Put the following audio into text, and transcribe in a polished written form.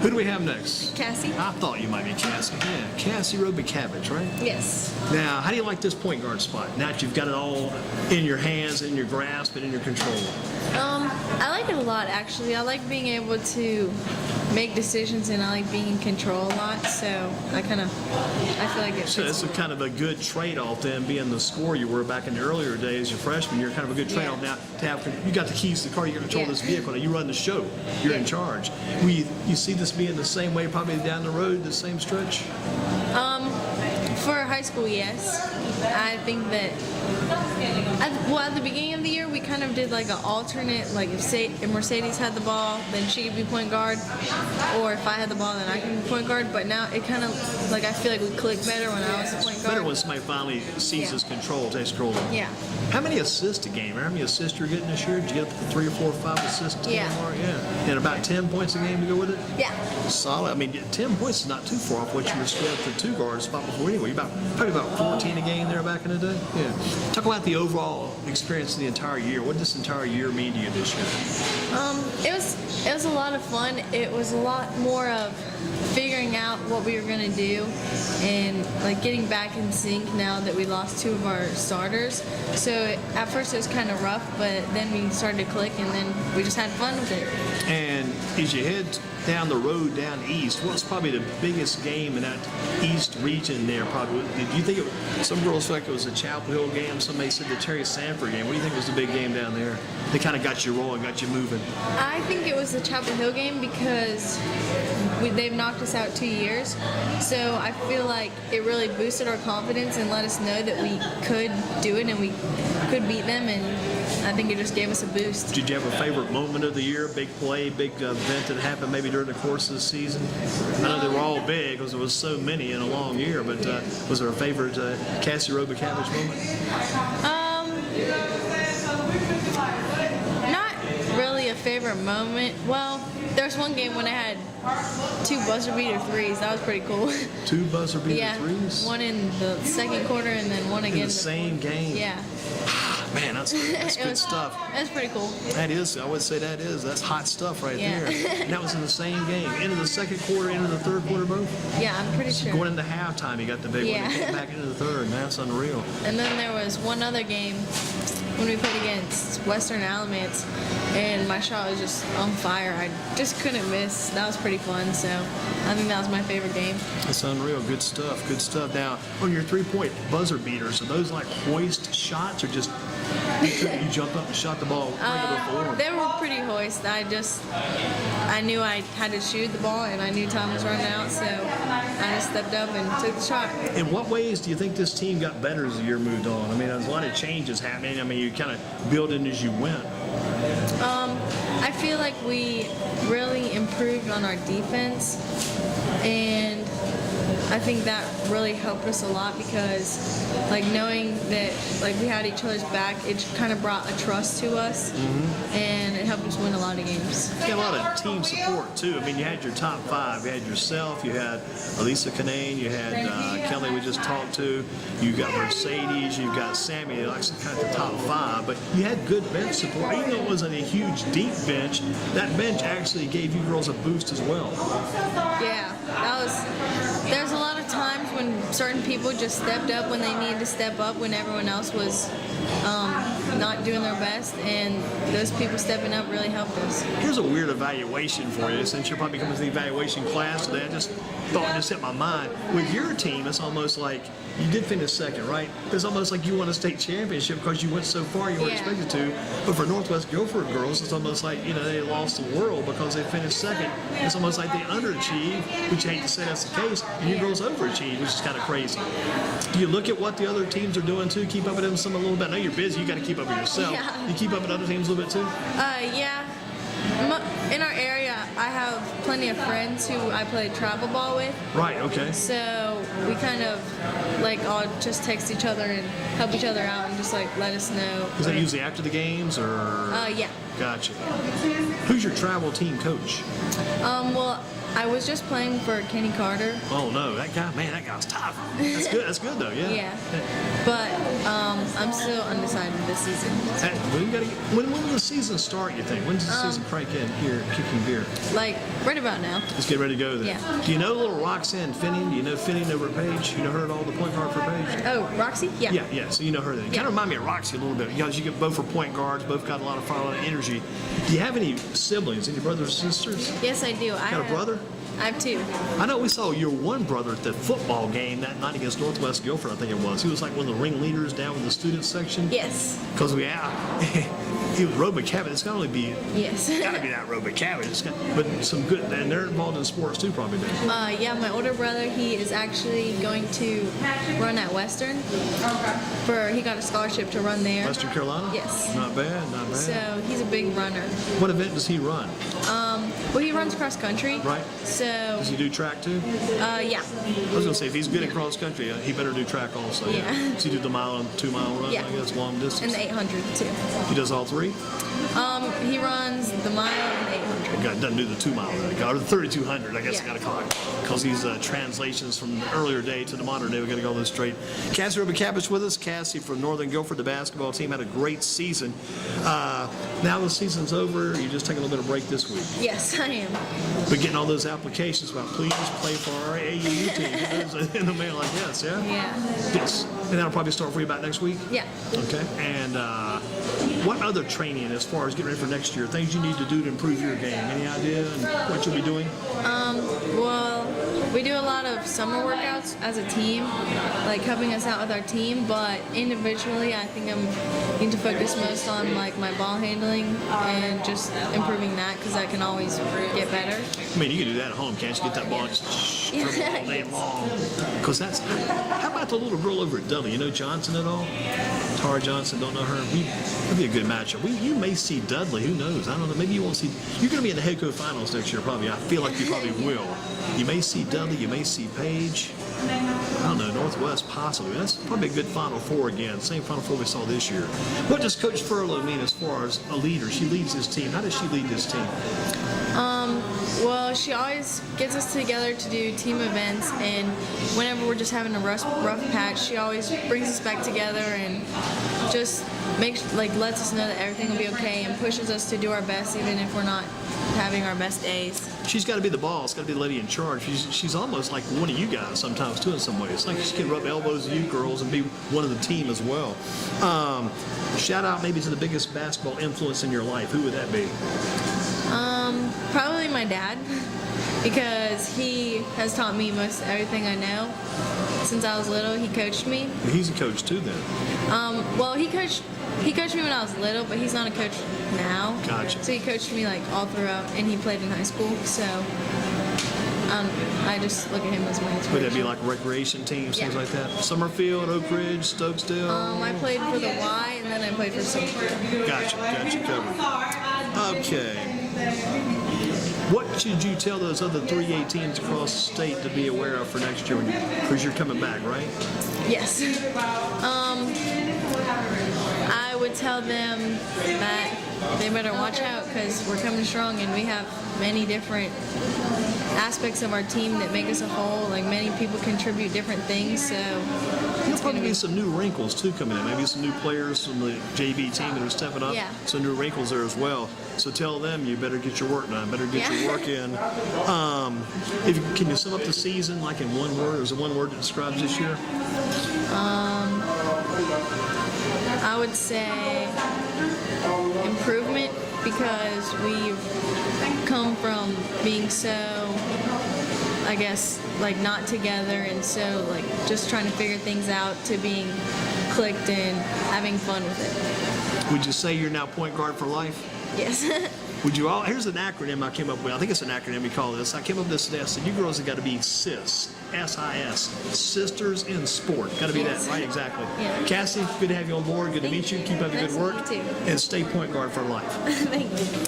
Who do we have next? Kassie. I thought you might be Kassie. Yeah, Kassie Robakiewicz, right? Yes. Now, how do you like this point guard spot? Now that you've got it all in your hands, in your grasp, and in your control. I like it a lot, actually. I like being able to make decisions, and I like being in control a lot. So I feel like it. So it's a kind of a good trade-off then, being the scorer you were back in the earlier days, your freshman year, kind of a good trade-off now to have. You got the keys to the car, you control this vehicle, and you run the show. You're in charge. You see this being the same way, probably down the road, the same stretch. For high school, yes. I think that, at the beginning of the year, we kind of did like an alternate, like if Mercedes had the ball, then she could be point guard, or if I had the ball, then I could be point guard. But now it kind of, like, I feel like we clicked better when I was the point guard. Better when somebody finally seizes control, takes control. Yeah. How many assists a game? Remember how many assists you're getting this year? Did you get up to 3 or 4 or 5 assists? Yeah. And about 10 points a game to go with it? Yeah. Solid. I mean, 10 points is not too far off what you were scared for 2 guards spot before anyway. Probably about 14 a game there back in the day. Yeah. Talk about the overall experience of the entire year. What did this entire year mean to you this year? It was a lot of fun. It was a lot more of figuring out what we were going to do and like getting back in sync now that we lost 2 of our starters. So at first it was kind of rough, but then we started to click, and then we just had fun with it. And as you head down the road down east, what's probably the biggest game in that east region there? Probably. Did you think some girls felt like it was a Chapel Hill game? Somebody said the Terry Sanford game. What do you think was the big game down there? They kind of got you rolling, got you moving. I think it was the Chapel Hill game because they've knocked us out 2 years. So I feel like it really boosted our confidence and let us know that we could do it and we could beat them, and I think it just gave us a boost. Did you have a favorite moment of the year, big play, big event that happened maybe during the course of the season? I know they were all big because there was so many in a long year, but was there a favorite Kassie Robakiewicz moment? Not really a favorite moment. Well, there was one game when I had 2 buzzer beater threes. That was pretty cool. 2 buzzer beater threes? One in the second quarter and then one again in the same game. Yeah. Man, that's good stuff. That's pretty cool. That is, I would say that's hot stuff right there. And that was in the same game. Into the second quarter, into the third quarter both? Yeah, I'm pretty sure. Going into halftime, you got the big one. You came back into the third, and that's unreal. And then there was one other game when we played against Western Alamance, and my shot was just on fire. I just couldn't miss. That was pretty fun, so I think that was my favorite game. That's unreal. Good stuff. Good stuff. Now, on your 3-point buzzer beaters, are those like hoist shots or just you jumped up and shot the ball regular form? They were pretty hoist. I knew I had to shoot the ball, and I knew time was running out, so I just stepped up and took the shot. In what ways do you think this team got better as the year moved on? I mean, there's a lot of changes happening. I mean, you kind of build in as you went. I feel like we really improved on our defense, and I think that really helped us a lot because, like, knowing that like we had each other's back, it kind of brought a trust to us, and it helped us win a lot of games. You had a lot of team support too. I mean, you had your top 5. You had yourself. You had Elisa Canane. You had Kelly. We just talked to. You got Mercedes. You got Sammy. Like kind of the top 5. But you had good bench support. Even though it wasn't a huge deep bench, that bench actually gave you girls a boost as well. Yeah, there's a lot of times when certain people just stepped up when they needed to step up when everyone else was not doing their best, and those people stepping up really helped us. Here's a weird evaluation for you, since you're probably coming to the evaluation class today. I just thought it just hit my mind. With your team, it's almost like you did finish second, right? It's almost like you won a state championship because you went so far you weren't expected to. But for Northwest Guilford girls, it's almost like, they lost the world because they finished second. It's almost like they underachieved, which you hate to say that's the case, and you girls overachieved, which is kind of crazy. Do you look at what the other teams are doing too? Keep up with them a little bit? I know you're busy. You got to keep up with yourself. Yeah. You keep up with other teams a little bit too? Yeah. In our area, I have plenty of friends who I play travel ball with. Right, okay. So we kind of all just text each other and help each other out and just let us know. Is that usually after the games or? Yeah. Gotcha. Who's your travel team coach? Well, I was just playing for Kenny Carter. Oh no, that guy, man, that guy's tough. That's good. That's good though. Yeah. Yeah. But I'm still undecided this season. Hey, when will the season start? You think? When does the season crank in here, kicking gear? Like right about now. Let's get ready to go then. Yeah. Do you know little Roxanne Finning? Do you know Finning over at Page? You know her at all, the point guard for Page? Oh, Roxy? Yeah. Yeah. So you know her then. You Yeah. kind of remind me of Roxy a little bit. You guys, you get both for point guards, both got a lot of fire, a lot of energy. Do you have any siblings? Any brothers or sisters? Yes, I do. Got a brother? I have 2. I know we saw your one brother at the football game that night against Northwest Guilford, I think it was. He was like one of the ringleaders down in the student section. Yes. Because he was Robakiewicz. It's got to only be, Yes. got to be that Robakiewicz. But some good, and they're involved in sports too, probably. Yeah, my older brother, he is actually going to run at Western. He got a scholarship to run there. Western Carolina? Yes. Not bad, not bad. So he's a big runner. What event does he run? Well, he runs cross country. Right. So, Does he do track too? yeah. I was going to say, if he's good at cross country, he better do track also. Yeah. Does he do the mile and 2 mile run? Yeah. I guess long distance. And the 800 too. He does all 3? He runs the mile and the 800. Guy doesn't do the 2 mile or the 3200. I guess I Yeah. got to call it because these translations from the earlier day to the modern day. We got to go this straight. Kassie Robakiewicz with us. Kassie from Northern Guilford, the basketball team, had a great season. Now the season's over. You're just taking a little bit of break this week. Yes, I am. But getting all those applications about please play for our AAU team. Get those in the mail like this, yeah? Yeah. Yes. And that'll probably start for you about next week? Yeah. Okay. And what other training as far as getting ready for next year? Things you need to do to improve your game? Any idea and what you'll be doing? Well, we do a lot of summer workouts as a team, like helping us out with our team, but individually I think I'm need to focus most on like my ball handling and just improving that because I can always get better. I mean, you can do that at home, can't you? Get that ball and just dribble all day long. Because that's. How about the little girl over at Dudley? You know Johnson at all? Tara Johnson, don't know her. That'd be a good matchup. You may see Dudley. Who knows? I don't know. Maybe you won't see. You're going to be in the head coach finals next year, probably. I feel like you probably will. You may see Dudley. You may see Page. I don't know. Northwest, possibly. That's probably a good Final Four again. Same Final Four we saw this year. What does Coach Furlow mean as far as a leader? She leads his team. How does she lead this team? Well, she always gets us together to do team events, and whenever we're just having a rough patch, she always brings us back together and just lets us know that everything will be okay and pushes us to do our best even if we're not having our best days. She's got to be the boss, got to be the lady in charge. She's almost like one of you guys sometimes too in some ways. Like she can rub elbows with you girls and be one of the team as well. Shout out maybe to the biggest basketball influence in your life. Who would that be? Probably my dad, because he has taught me most everything I know. Since I was little, he coached me. He's a coach too then. Well, he coached me when I was little, but he's not a coach now. Gotcha. So he coached me like all throughout, and he played in high school. So I just look at him as my inspiration. Would that be like recreation teams, things like that? Summerfield, Oak Ridge, Stokesdale? I played for the Y, and then I played for Summerfield. Gotcha, covered. Okay. What should you tell those other 3A teams across the state to be aware of for next year? Because you're coming back, right? Yes. I would tell them that they better watch out because we're coming strong and we have many different aspects of our team that make us a whole. Like many people contribute different things, so There'll probably be some new wrinkles too coming in. Maybe some new players from the JV team that are stepping up. Yeah. Some new wrinkles there as well. So tell them you better get your work done. Better get your work in. Can you sum up the season like in one word? Is there one word that describes this year? I would say improvement because we've come from being so, I guess, like not together and so like just trying to figure things out to being clicked and having fun with it. Would you say you're now point guard for life? Yes. Would you all? Here's an acronym I came up with. I think it's an acronym we call this. I came up with this today. I said, you girls have got to be SIS, S-I-S, Sisters in Sport. Got to be Yes. that, right? Exactly. Yeah. Kassie, good to have you on board. Good to meet you. Keep up the good Nice to work. meet you too. And stay point guard for life. Thank you.